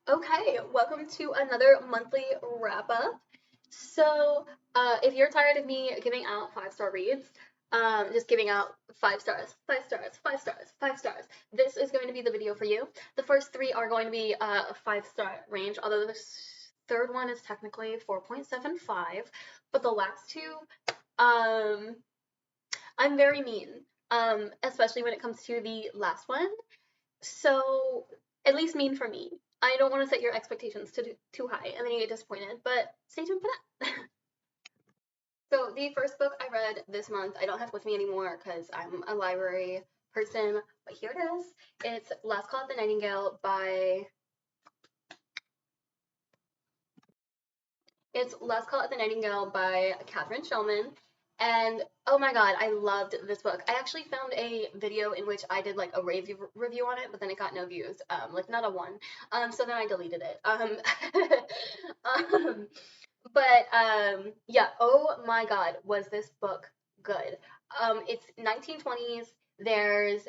Okay, welcome to another monthly wrap up. So, if you're tired of me giving out 5-star reads, just giving out 5 stars, 5 stars, 5 stars, 5 stars, this is going to be the video for you. The first three are going to be a 5-star range, although the third one is technically 4.75, but the last two, um, I'm very mean, especially when it comes to the last one. So, at least mean for me. I don't want to set your expectations too high and then you get disappointed, but stay tuned for that. So, the first book I read this month, I don't have with me anymore because I'm a library person, but here it is. It's Last Call at the Nightingale by Catherine Shellman. And oh my god, I loved this book. I actually found a video in which I did like a review on it, but then it got no views, like not a one. So then I deleted it. Um, yeah, oh my god, was this book good. It's 1920s. There's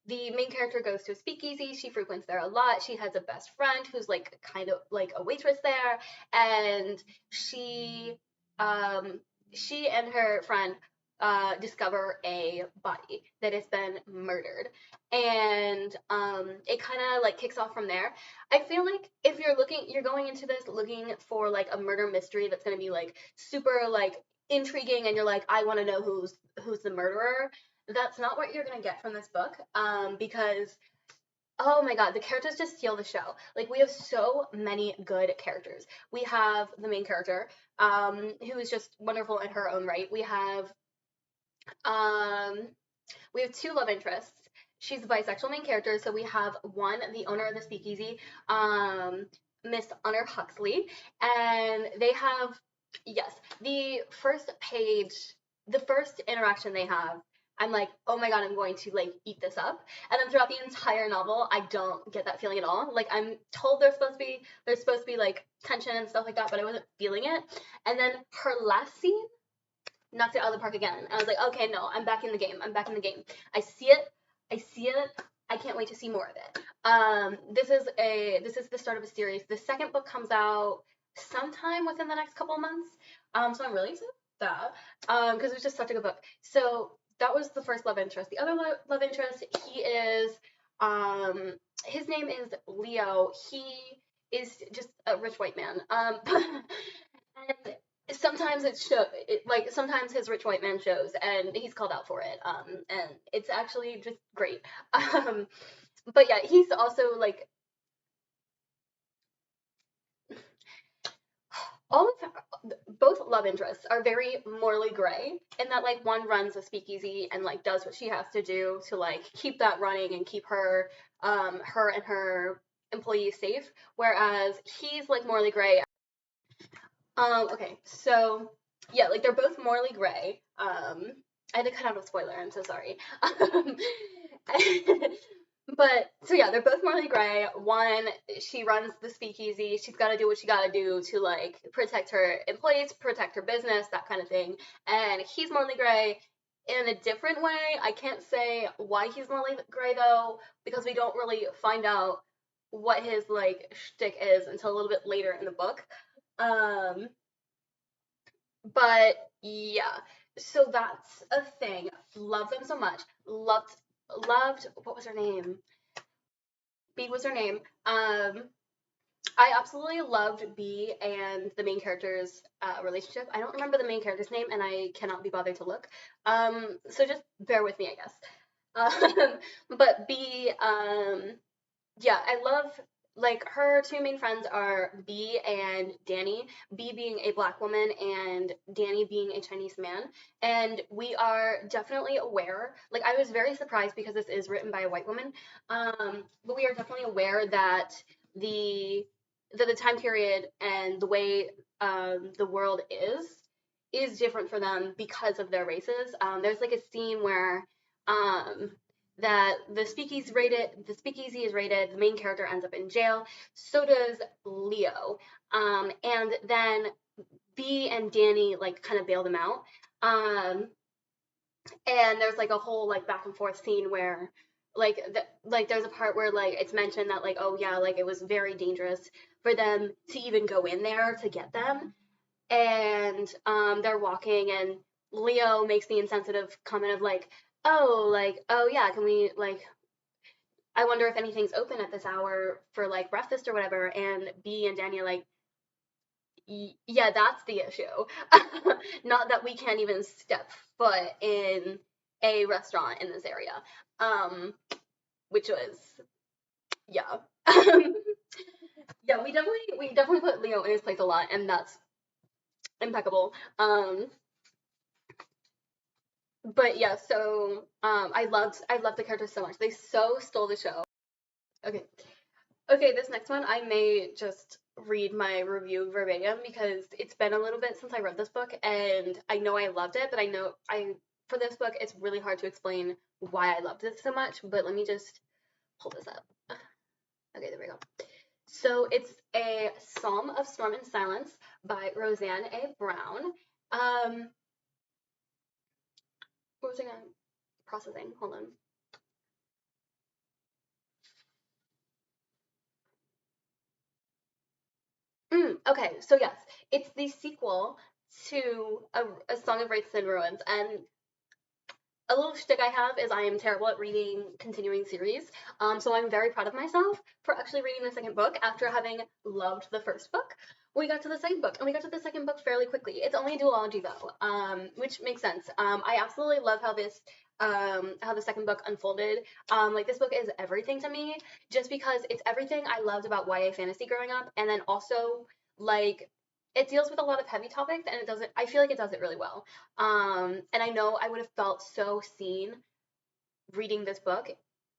the main character goes to a speakeasy. She frequents there a lot. She has a best friend who's like kind of like a waitress there, and um she and her friend discover a body that has been murdered, and it kind of like kicks off from there. I feel like if you're going into this looking for like a murder mystery that's going to be like super like intriguing, and you're like, I want to know who's the murderer. That's not what you're going to get from this book, because oh my god, the characters just steal the show. Like, we have so many good characters. We have the main character, who is just wonderful in her own right. Um we have two love interests. She's a bisexual main character, so we have one, the owner of the speakeasy, um, Miss Honor Huxley, and they have, yes, the first page, the first interaction they have, I'm like, oh my god, I'm going to like eat this up. And then throughout the entire novel, I don't get that feeling at all. Like, I'm told there's supposed to be like tension and stuff like that, but I wasn't feeling it. And then her last scene knocked it out of the park again. And I was like, okay, no, I'm back in the game. I'm back in the game. I see it. I see it. I can't wait to see more of it. This is the start of a series. The second book comes out sometime within the next couple of months. So I'm really excited about that. Because it was just such a good book. So that was the first love interest. The other love interest, he is his name is Leo. He is just a rich white man. And sometimes like sometimes his rich white man shows and he's called out for it, and it's actually just great. But yeah, he's also like all of both love interests are very morally gray in that like one runs a speakeasy and like does what she has to do to like keep that running and keep her and her employees safe, whereas he's like morally gray. Okay, so yeah, like they're both morally gray. I had to cut out a spoiler, I'm so sorry. But so yeah, they're both morally gray. One, she runs the speakeasy. She's got to do what she got to do to like protect her employees, protect her business, that kind of thing. And he's morally gray in a different way. I can't say why he's morally gray though, because we don't really find out what his like shtick is until a little bit later in the book. Um, but yeah, so that's a thing. Love them so much. Loved. What was her name? B was her name. I absolutely loved B and the main character's relationship. I don't remember the main character's name, and I cannot be bothered to look. So just bear with me, I guess. But B, yeah, I love like her two main friends are B and Danny. B being a black woman and Danny being a Chinese man. And we are definitely aware. Like, I was very surprised because this is written by a white woman. But we are definitely aware that the the time period and the way the world is different for them because of their races. There's like a scene where um that the speakeasy is raided, the main character ends up in jail, so does Leo. And then B and Danny like kind of bail them out. And there's like a whole like back and forth scene where like there's a part where like it's mentioned that like, oh yeah, like it was very dangerous for them to even go in there to get them, and they're walking, and Leo makes the insensitive comment of like, oh yeah, can we like, I wonder if anything's open at this hour for like breakfast or whatever, and B and Danny are like, yeah, that's the issue. Not that we can't even step foot in a restaurant in this area. Um, which was, yeah. Yeah, we definitely put Leo in his place a lot, and that's impeccable. But yeah, so I loved the characters so much. They so stole the show. Okay. Okay, this next one I may just read my review verbatim because it's been a little bit since I read this book, and I know I loved it, but I know I for this book it's really hard to explain why I loved it so much, but let me just pull this up. Okay, there we go. So it's a Psalm of Storm and Silence by Roseanne A. Brown. What was I going processing? Hold on. Okay, so yes, it's the sequel to a Song of Wraiths and Ruins, and a little shtick I have is I am terrible at reading continuing series. So I'm very proud of myself for actually reading the second book after having loved the first book. We got to the second book, and we got to the second book fairly quickly. It's only a duology though, which makes sense. I absolutely love how the second book unfolded. Like this book is everything to me, just because it's everything I loved about YA fantasy growing up, and then also like it deals with a lot of heavy topics, and I feel like it does it really well. And I know I would have felt so seen reading this book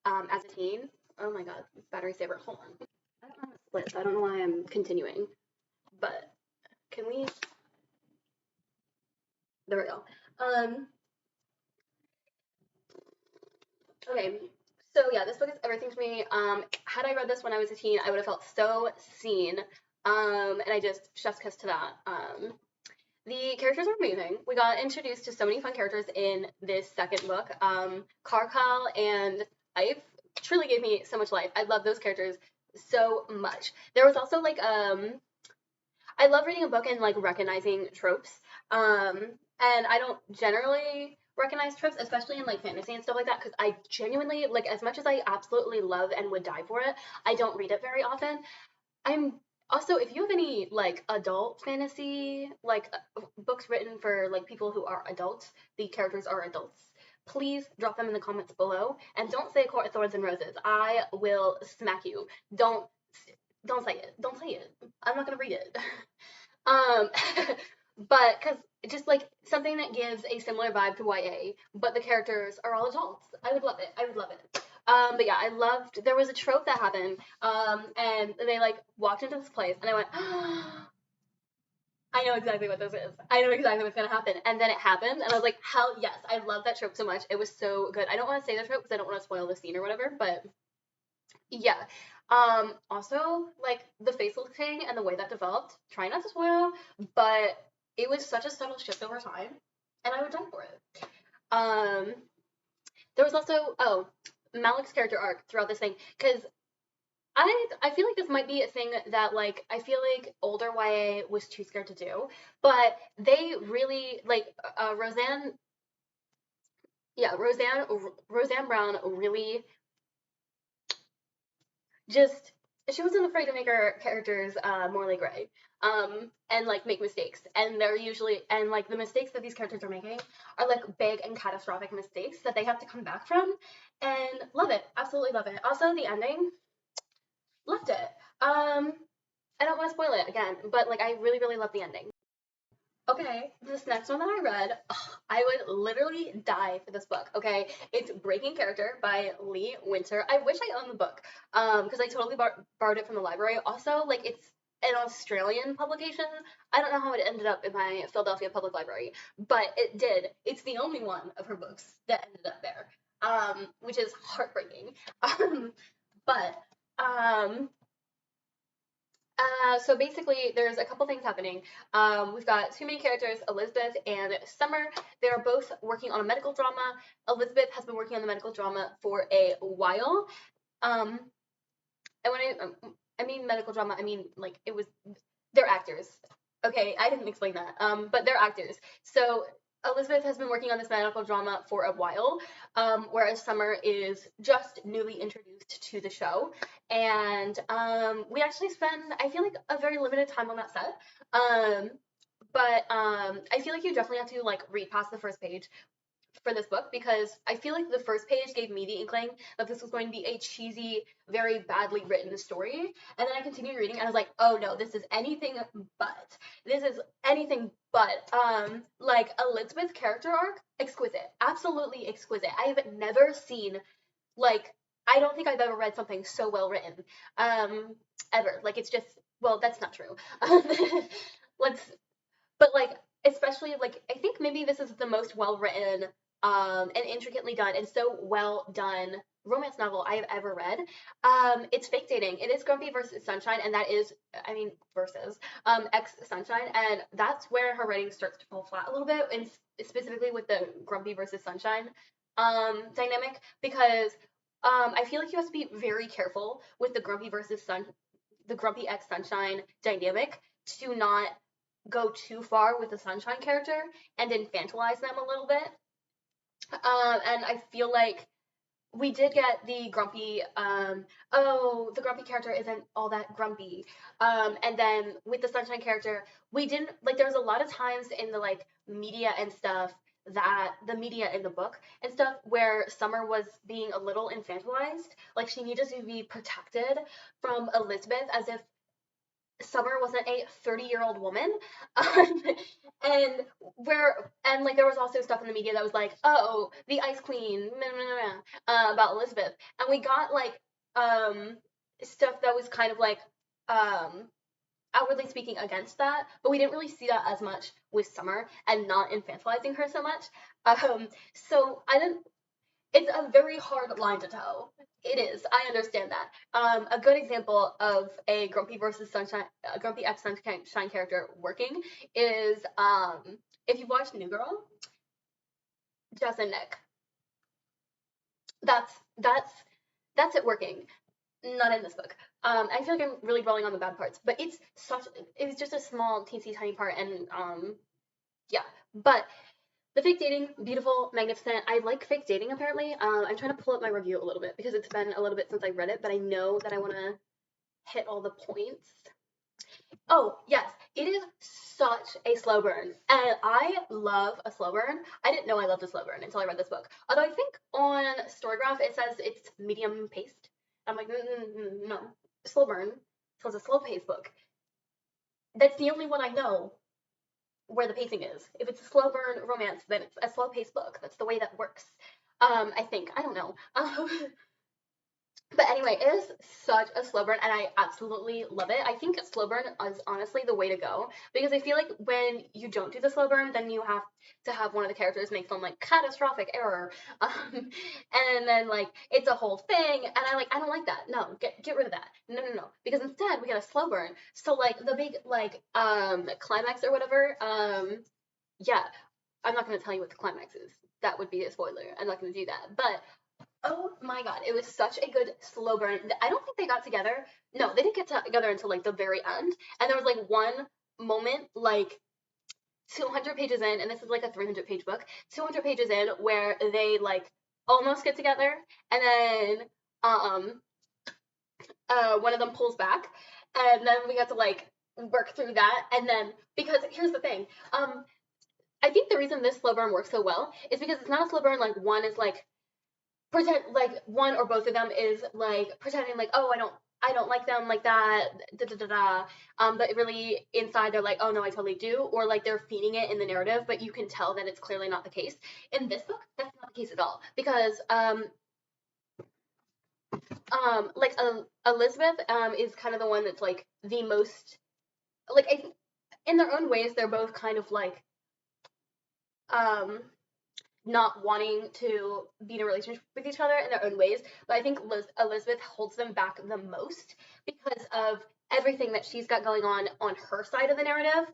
as a teen. Oh my god, battery saver. Hold on. I don't know how it splits. I don't know why I'm continuing, but can we? There we go. Okay. So yeah, this book is everything to me. Had I read this when I was a teen, I would have felt so seen. And I just chef's kiss to that. The characters are amazing. We got introduced to so many fun characters in this second book. Carkal and Ife truly gave me so much life. I love those characters so much. There was also like I love reading a book and like recognizing tropes. And I don't generally recognize tropes, especially in like fantasy and stuff like that, because I genuinely like as much as I absolutely love and would die for it, I don't read it very often. I'm also, if you have any like adult fantasy, like books written for like people who are adults, the characters are adults, please drop them in the comments below. And don't say Court of Thorns and Roses. I will smack you. Don't say it. Don't say it. I'm not gonna read it. Um, but because just like something that gives a similar vibe to YA, but the characters are all adults. I would love it. I would love it. But yeah, I loved. There was a trope that happened, and they like walked into this place, and I went, I know exactly what this is. I know exactly what's gonna happen, and then it happened, and I was like, hell yes, I love that trope so much. It was so good. I don't want to say the trope because I don't want to spoil the scene or whatever, but yeah. Also, like the faceless king and the way that developed, try not to spoil, but it was such a subtle shift over time, and I would die for it. Um, there was also Malik's character arc throughout this thing, because I feel like this might be a thing that like I feel like older YA was too scared to do, but they really like Roseanne. Yeah, Roseanne Brown really just she wasn't afraid to make her characters morally gray and like make mistakes, and they're usually and like the mistakes that these characters are making are like big and catastrophic mistakes that they have to come back from, and love it, absolutely love it. Also the ending, loved it. I don't want to spoil it again, but like I really really love the ending. Okay, this next one that I read, ugh, I would literally die for this book. Okay, it's Breaking Character by Lee Winter. I wish I owned the book, because I totally borrowed it from the library. Also, like it's an Australian publication. I don't know how it ended up in my Philadelphia Public Library, but it did. It's the only one of her books that ended up there, which is heartbreaking. But um, So basically, there's a couple things happening. We've got two main characters, Elizabeth and Summer. They are both working on a medical drama. Elizabeth has been working on the medical drama for a while. Um, and when I mean medical drama, I mean like they're actors. Okay, I didn't explain that. But they're actors. So Elizabeth has been working on this medical drama for a while, whereas Summer is just newly introduced to the show. And we actually spend, I feel like, a very limited time on that set. But I feel like you definitely have to like read past the first page for this book because I feel like the first page gave me the inkling that this was going to be a cheesy, very badly written story. And then I continued reading and I was like, oh no, this is anything but. This is anything but. Like Elizabeth's character arc, exquisite. Absolutely exquisite. I have never seen like I don't think I've ever read something so well written. Ever. Like it's just well, that's not true. Let's but like especially like I think maybe this is the most well written and intricately done and so well done romance novel I have ever read. It's fake dating. It is Grumpy versus Sunshine, and that is, I mean, versus ex Sunshine, and that's where her writing starts to fall flat a little bit, and specifically with the Grumpy versus Sunshine dynamic, because I feel like you have to be very careful with the Grumpy ex Sunshine dynamic to not go too far with the Sunshine character and infantilize them a little bit. And I feel like we did get the grumpy, oh, the grumpy character isn't all that grumpy. And then with the Sunshine character, we didn't, like, there was a lot of times in the, like, media and stuff that the media in the book and stuff where Summer was being a little infantilized. Like, she needed to be protected from Elizabeth as if Summer wasn't a 30-year-old woman. And like there was also stuff in the media that was like, oh, the Ice Queen, about Elizabeth. And we got like stuff that was kind of like outwardly speaking against that, but we didn't really see that as much with Summer and not infantilizing her so much. So I didn't it's a very hard line to toe. It is. I understand that. A good example of a grumpy versus sunshine, a grumpy ex sunshine character working is if you watch New Girl, Jess and Nick. That's that's that's it working. Not in this book. I feel like I'm really dwelling on the bad parts, but it was just a small teensy tiny part, and yeah. But the fake dating, beautiful, magnificent. I like fake dating apparently. I'm trying to pull up my review a little bit because it's been a little bit since I read it, but I know that I want to hit all the points. Oh, yes, it is such a slow burn. And I love a slow burn. I didn't know I loved a slow burn until I read this book. Although I think on Storygraph it says it's medium paced. I'm like, no, slow burn. So it's a slow paced book. That's the only one I know where the pacing is. If it's a slow burn romance, then it's a slow paced book. That's the way that works. I think. I don't know. But anyway, it is such a slow burn, and I absolutely love it. I think slow burn is honestly the way to go because I feel like when you don't do the slow burn, then you have to have one of the characters make some like catastrophic error, and then like it's a whole thing, and I don't like that. No, get rid of that. No, because instead we get a slow burn. So like the big like climax or whatever. Yeah, I'm not gonna tell you what the climax is. That would be a spoiler. I'm not gonna do that, but oh my god, it was such a good slow burn. I don't think they got together. No, they didn't get together until like the very end. And there was like one moment, like 200 pages in, and this is like a 300-page book, 200 pages in, where they like almost get together, and then one of them pulls back, and then we got to like work through that, and then because here's the thing, I think the reason this slow burn works so well is because it's not a slow burn like one is like pretend like one or both of them is like pretending like oh I don't like them like that da da da da but really inside they're like oh no I totally do, or like they're feeding it in the narrative but you can tell that it's clearly not the case. In this book that's not the case at all because like Elizabeth is kind of the one that's like the most like in their own ways they're both kind of like not wanting to be in a relationship with each other in their own ways. But I think Elizabeth holds them back the most because of everything that she's got going on her side of the narrative.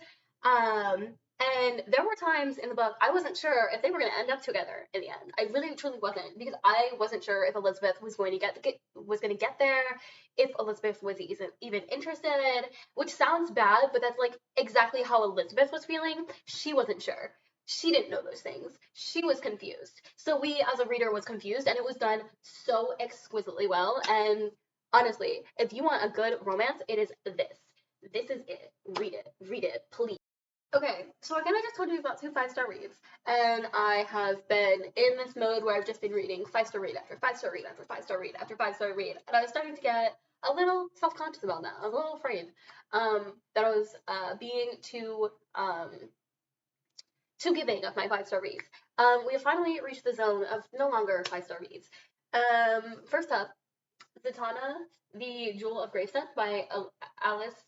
And there were times in the book I wasn't sure if they were going to end up together in the end. I really truly wasn't, because I wasn't sure if Elizabeth was going to get there, if Elizabeth was even interested, which sounds bad, but that's like exactly how Elizabeth was feeling. She wasn't sure. She didn't know those things. She was confused. So we as a reader was confused, and it was done so exquisitely well. And honestly, if you want a good romance, it is this. This is it. Read it. Read it, please. Okay, so I kind of just told you about 2 5-star reads, and I have been in this mode where I've just been reading 5-star read after 5-star read after 5-star read after 5-star read, and I was starting to get a little self-conscious about that. I was a little afraid that I was being too giving of my 5-star reads. We have finally reached the zone of no longer 5-star reads. First up, Zatanna, the Jewel of Gravesend by Alice.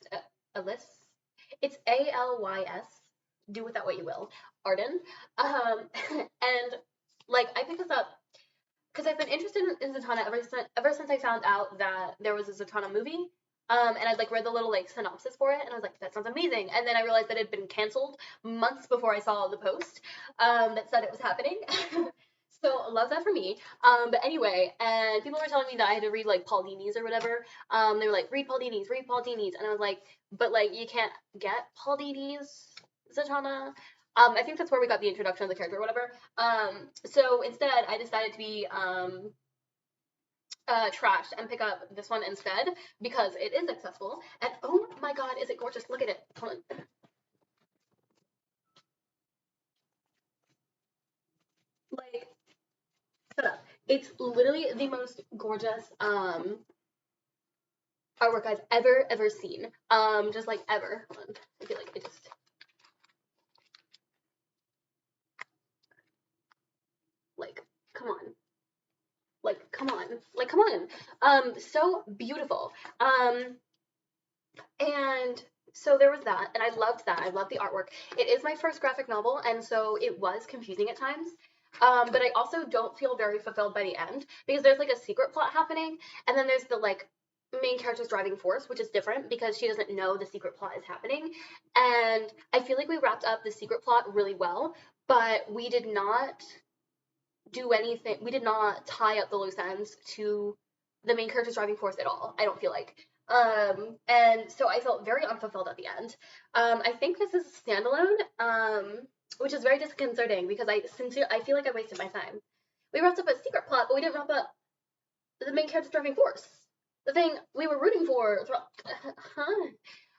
It's Alys. Do with that what you will. Arden. And like I picked this up because I've been interested in Zatanna ever since I found out that there was a Zatanna movie. And I'd like read the little like synopsis for it, and I was like, that sounds amazing. And then I realized that it had been canceled months before I saw the post that said it was happening. So love that for me. But anyway, and people were telling me that I had to read like Paul Dini's or whatever. They were like, read Paul Dini's, and I was like, but like you can't get Paul Dini's Zatanna. I think that's where we got the introduction of the character or whatever. So instead, I decided to be trashed and pick up this one instead because it is accessible. And oh my god, is it gorgeous? Look at it. Hold on. Like, shut up. It's literally the most gorgeous artwork I've ever seen. Just like ever. Hold on. I feel like I just like come on. Like come on. Like come on. So beautiful. And so there was that, and I loved that. I loved the artwork. It is my first graphic novel, and so it was confusing at times. But I also don't feel very fulfilled by the end because there's like a secret plot happening, and then there's the like main character's driving force, which is different because she doesn't know the secret plot is happening. And I feel like we wrapped up the secret plot really well, but we did not do anything. We did not tie up the loose ends to the main character's driving force at all. I don't feel like. And so I felt very unfulfilled at the end. I think this is a standalone, which is very disconcerting because I feel like I wasted my time. We wrapped up a secret plot, but we didn't wrap up the main character's driving force. The thing we were rooting for. Huh?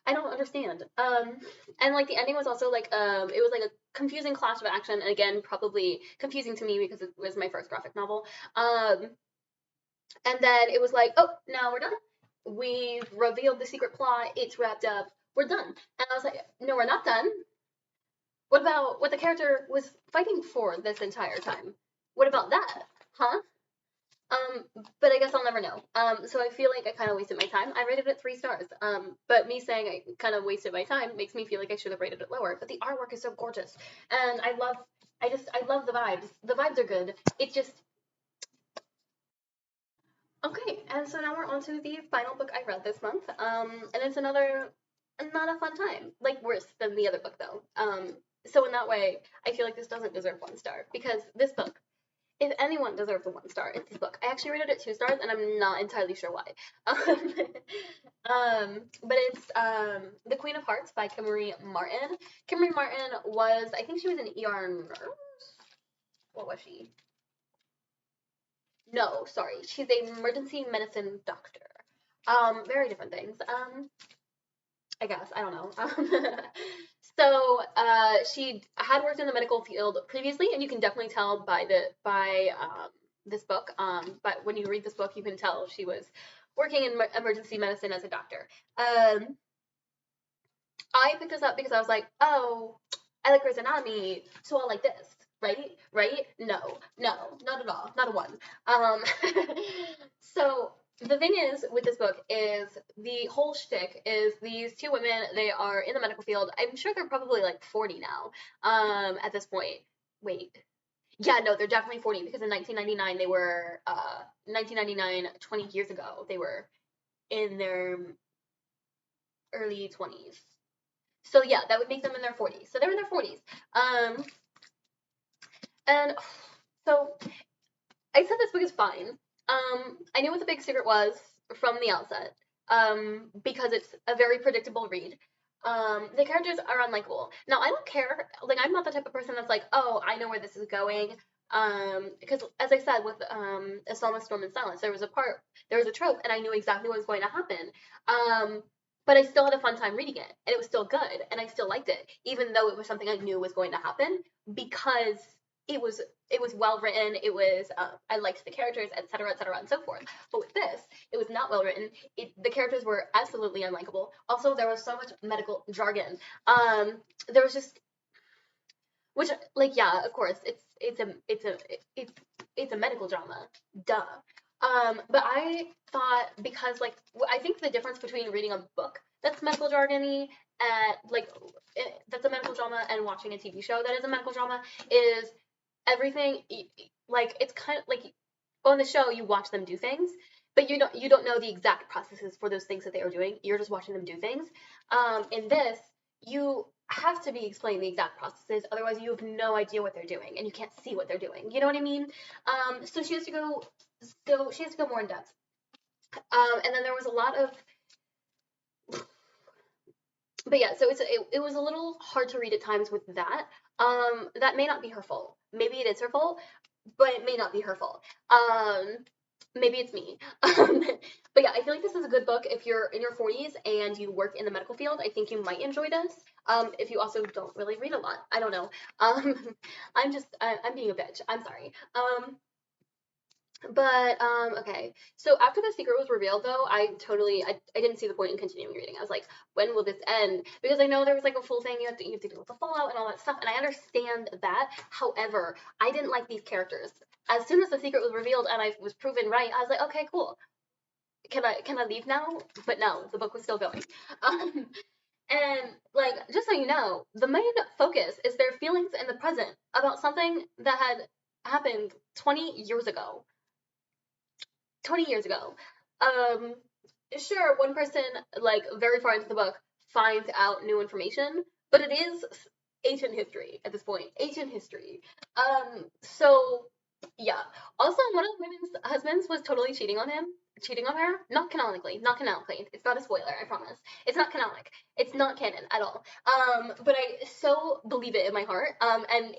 I don't understand. And like the ending was also like it was like a confusing clash of action, and again probably confusing to me because it was my first graphic novel. And then it was like, oh, now we're done. We've revealed the secret plot. It's wrapped up. We're done. And I was like, no, we're not done. What about what the character was fighting for this entire time? What about that? Huh? But I guess I'll never know. So I feel like I kind of wasted my time. I rated it 3 stars. But me saying I kind of wasted my time makes me feel like I should have rated it lower. But the artwork is so gorgeous, and I love the vibes. The vibes are good. It's just okay. And so now we're on to the final book I read this month. And it's another not a fun time, like worse than the other book though. So in that way, I feel like this doesn't deserve 1 star because this book, if anyone deserves a 1 star, it's this book. I actually rated it 2 stars, and I'm not entirely sure why. But it's The Queen of Hearts by Kimmery Martin. Kimmery Martin was, I think she was an ER nurse. What was she? No, sorry. She's an emergency medicine doctor. Very different things. I guess. I don't know. So she had worked in the medical field previously, and you can definitely tell by this book. But when you read this book, you can tell she was working in emergency medicine as a doctor. I picked this up because I was like, oh, I like Grey's Anatomy, so I'll like this. Right? No, not at all. Not a 1. So the thing is with this book is the whole shtick is these 2 women, they are in the medical field. I'm sure they're probably like 40 now at this point. Wait. Yeah, no, they're definitely 40 because in 1999 they were 1999, 20 years ago, they were in their early 20s. So yeah, that would make them in their 40s. So they're in their 40s. Um, and so I said this book is fine. I knew what the big secret was from the outset. Because it's a very predictable read. The characters are unlikable. Now I don't care. Like I'm not the type of person that's like, oh, I know where this is going. Because as I said with A Psalm of Storm and Silence, there was a trope, and I knew exactly what was going to happen. But I still had a fun time reading it, and it was still good, and I still liked it, even though it was something I knew was going to happen, because it was it was well written. It was I liked the characters, etc., and so forth. But with this, it was not well written. The characters were absolutely unlikable. Also, there was so much medical jargon. There was just which like yeah, of course, it's it's a medical drama, duh. But I thought because like I think the difference between reading a book that's medical jargony and like that's a medical drama and watching a TV show that is a medical drama is everything like it's kind of like on the show you watch them do things, but you don't know the exact processes for those things that they are doing. You're just watching them do things. In this, you have to be explained the exact processes, otherwise you have no idea what they're doing and you can't see what they're doing. You know what I mean? So she has to go. So she has to go more in depth. And then there was a lot of but yeah, so it was a little hard to read at times with that. That may not be her fault. Maybe it is her fault, but it may not be her fault. Maybe it's me. But yeah, I feel like this is a good book if you're in your 40s and you work in the medical field. I think you might enjoy this. If you also don't really read a lot, I don't know. Um, I'm being a bitch. I'm sorry. But okay. So after the secret was revealed though, I didn't see the point in continuing reading. I was like, when will this end? Because I know there was like a full thing you have to deal with the fallout and all that stuff, and I understand that. However, I didn't like these characters. As soon as the secret was revealed and I was proven right, I was like, okay, cool. Can I leave now? But no, the book was still going. Um, and like just so you know, the main focus is their feelings in the present about something that had happened 20 years ago. 20 years ago. Um, sure, one person, like, very far into the book, finds out new information, but it is ancient history at this point. Ancient history. So, yeah. Also, one of the women's husbands was totally cheating on him. Cheating on her? Not canonically. Not canonically. It's not a spoiler, I promise. It's not canonic. It's not canon at all. But I so believe it in my heart. And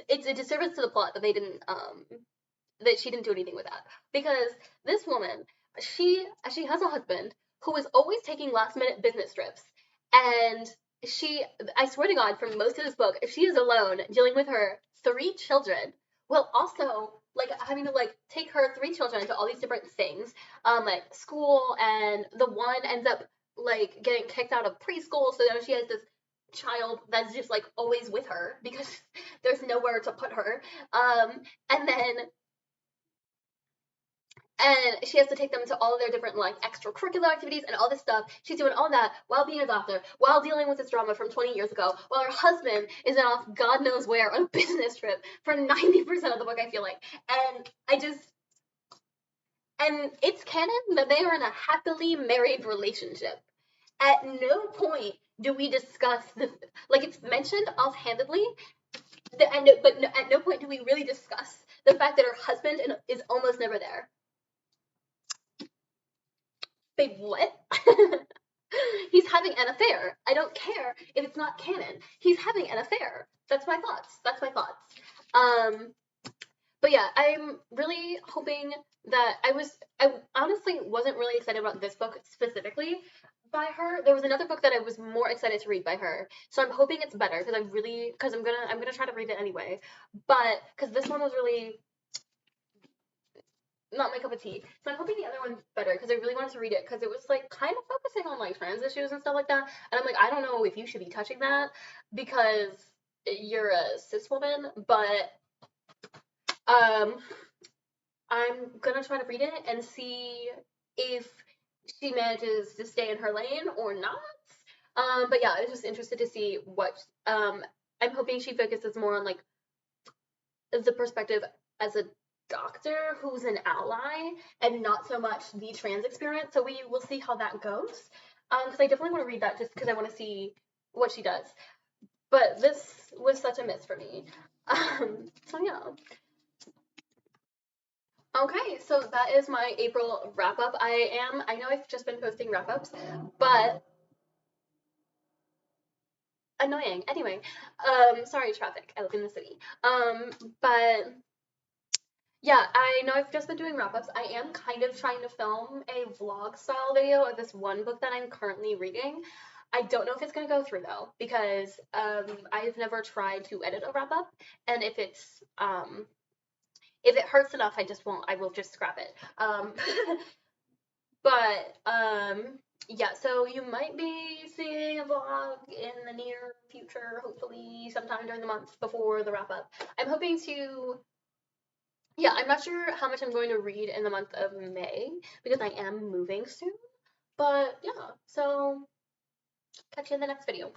it's a disservice to the plot that they didn't that she didn't do anything with that, because this woman, she has a husband who is always taking last minute business trips, and she, I swear to God, for most of this book, if she is alone dealing with her three children, well, also like having to like take her three children to all these different things, like school, and the one ends up like getting kicked out of preschool, so now she has this child that's just like always with her because there's nowhere to put her. And then and she has to take them to all of their different like extracurricular activities and all this stuff. She's doing all that while being a doctor, while dealing with this drama from 20 years ago, while her husband is off God knows where on a business trip for 90% of the book, I feel like. And and it's canon that they are in a happily married relationship. At no point do we discuss this, like it's mentioned offhandedly, but at no point do we really discuss the fact that her husband is almost never there. Babe, what? He's having an affair. I don't care if it's not canon. He's having an affair. That's my thoughts. That's my thoughts. Um, but yeah, I'm really hoping that I honestly wasn't really excited about this book specifically by her. There was another book that I was more excited to read by her. So I'm hoping it's better because I'm gonna try to read it anyway. But because this one was really not my cup of tea. So I'm hoping the other one's better because I really wanted to read it because it was like kind of focusing on like trans issues and stuff like that. And I'm like, I don't know if you should be touching that because you're a cis woman, but um, I'm gonna try to read it and see if she manages to stay in her lane or not. But yeah, I was just interested to see what I'm hoping she focuses more on like the perspective as a doctor who's an ally and not so much the trans experience. So we will see how that goes. Because I definitely want to read that just because I want to see what she does. But this was such a miss for me. So yeah. Okay, so that is my April wrap up. I know I've just been posting wrap ups, but annoying. Anyway, sorry, traffic. I live in the city. But yeah, I know I've just been doing wrap ups. I am kind of trying to film a vlog style video of this one book that I'm currently reading. I don't know if it's gonna go through though, because I've never tried to edit a wrap up, and if it hurts enough, I just won't. I will just scrap it. But yeah, so you might be seeing a vlog in the near future, hopefully sometime during the month before the wrap up. I'm hoping to, yeah, I'm not sure how much I'm going to read in the month of May because I am moving soon. But yeah, so catch you in the next video.